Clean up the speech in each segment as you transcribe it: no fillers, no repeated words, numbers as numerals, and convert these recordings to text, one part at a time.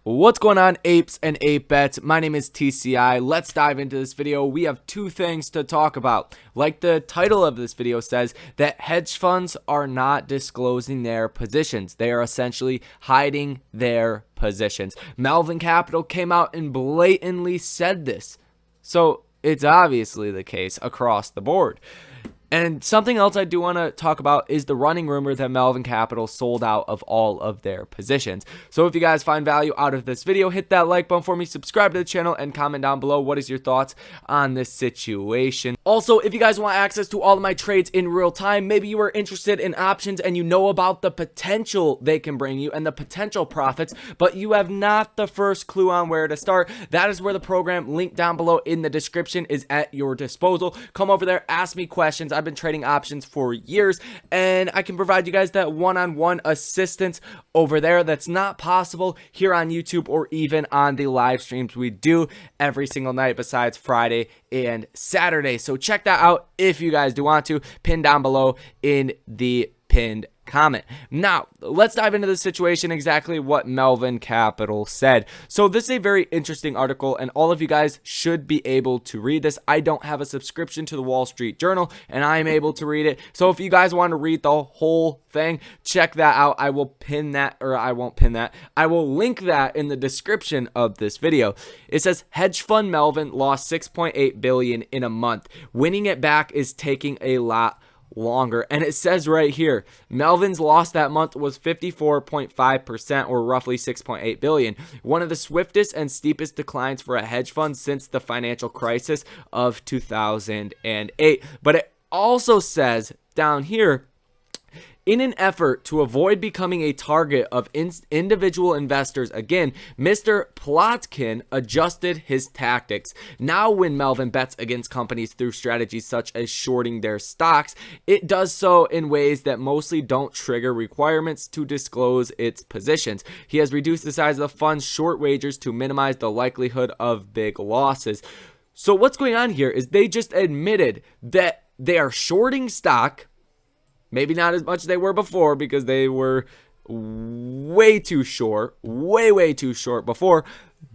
What's going on, apes and ape bets? My name is TCI. Let's dive into this video. We have two things to talk about. Like the title of this video says, that hedge funds are not disclosing their positions. They are essentially hiding their positions. Melvin Capital came out and blatantly said this. So it's obviously the case across the board. And something else I do want to talk about is the running rumor that Melvin Capital sold out of all of their positions. So if you guys find value out of this video, hit that like button for me, subscribe to the channel, and comment down below what is your thoughts on this situation. Also, if you guys want access to all of my trades in real time, maybe you are interested in options and you know about the potential they can bring you and the potential profits, but you have not the first clue on where to start, that is where the program linked down below in the description is at your disposal. Come over there, ask me questions. I've been trading options for years, and I can provide you guys that one-on-one assistance over there that's not possible here on YouTube or even on the live streams we do every single night besides Friday and Saturday. So check that out if you guys do want to. Pin down below in the pinned comment. Now, let's dive into the situation, exactly what Melvin Capital said. So this is a very interesting article, and all of you guys should be able to read this. I don't have a subscription to the Wall Street Journal, and I'm able to read it. So if you guys want to read the whole thing, check that out. I will pin that, or I won't pin that. I will link that in the description of this video. It says, hedge fund Melvin lost $6.8 billion in a month. Winning it back is taking a lot longer. And it says right here, Melvin's loss that month was 54.5%, or roughly 6.8 billion. One of the swiftest and steepest declines for a hedge fund since the financial crisis of 2008. But it also says down here, in an effort to avoid becoming a target of individual investors again, Mr. Plotkin adjusted his tactics. Now when Melvin bets against companies through strategies such as shorting their stocks, it does so in ways that mostly don't trigger requirements to disclose its positions. He has reduced the size of the fund's short wagers to minimize the likelihood of big losses. So what's going on here is they just admitted that they are shorting stock. Maybe not as much as they were before, because they were way too short, way too short before.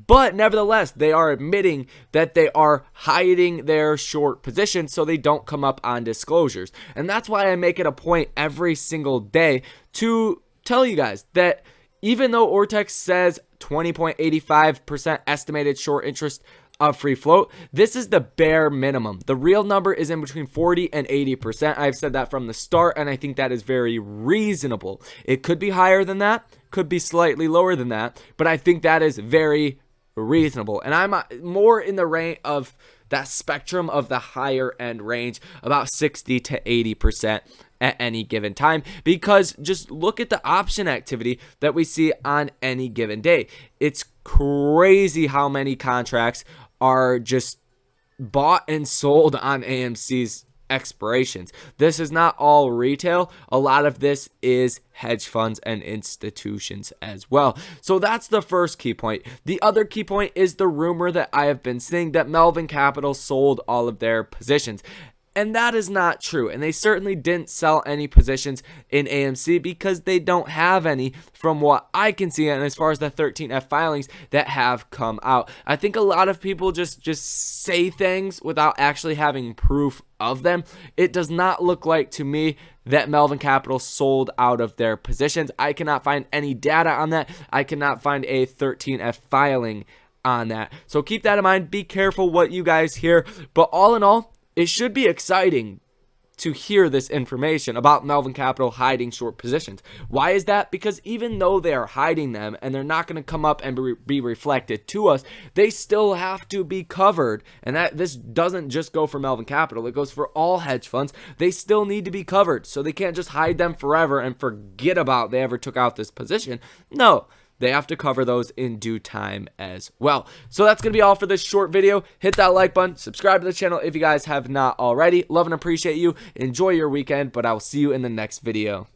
But nevertheless, they are admitting that they are hiding their short positions so they don't come up on disclosures. And that's why I make it a point every single day to tell you guys that even though Ortex says 20.85% estimated short interest of free float, this is the bare minimum. The real number is in between 40 and 80%. I've said that from the start, and I think that is very reasonable. It could be higher than that, could be slightly lower than that, but I think that is very reasonable. And I'm more in the range of that spectrum of the higher end range, about 60 to 80% at any given time, because just look at the option activity that we see on any given day. It's crazy how many contracts are just bought and sold on AMC's expirations. This is not all retail. A lot of this is hedge funds and institutions as well. So that's the first key point. The other key point is the rumor that I have been seeing that Melvin Capital sold all of their positions. And that is not true. And they certainly didn't sell any positions in AMC because they don't have any from what I can see. And as far as the 13F filings that have come out, I think a lot of people just say things without actually having proof of them. It does not look like to me that Melvin Capital sold out of their positions. I cannot find any data on that. I cannot find a 13F filing on that. So keep that in mind. Be careful what you guys hear. But all in all, it should be exciting to hear this information about Melvin Capital hiding short positions. Why is that? Because even though they are hiding them and they're not going to come up and be reflected to us, they still have to be covered. And that this doesn't just go for Melvin Capital. It goes for all hedge funds. They still need to be covered. So they can't just hide them forever and forget about they ever took out this position. No. They have to cover those in due time as well. So that's going to be all for this short video. Hit that like button. Subscribe to the channel if you guys have not already. Love and appreciate you. Enjoy your weekend, but I will see you in the next video.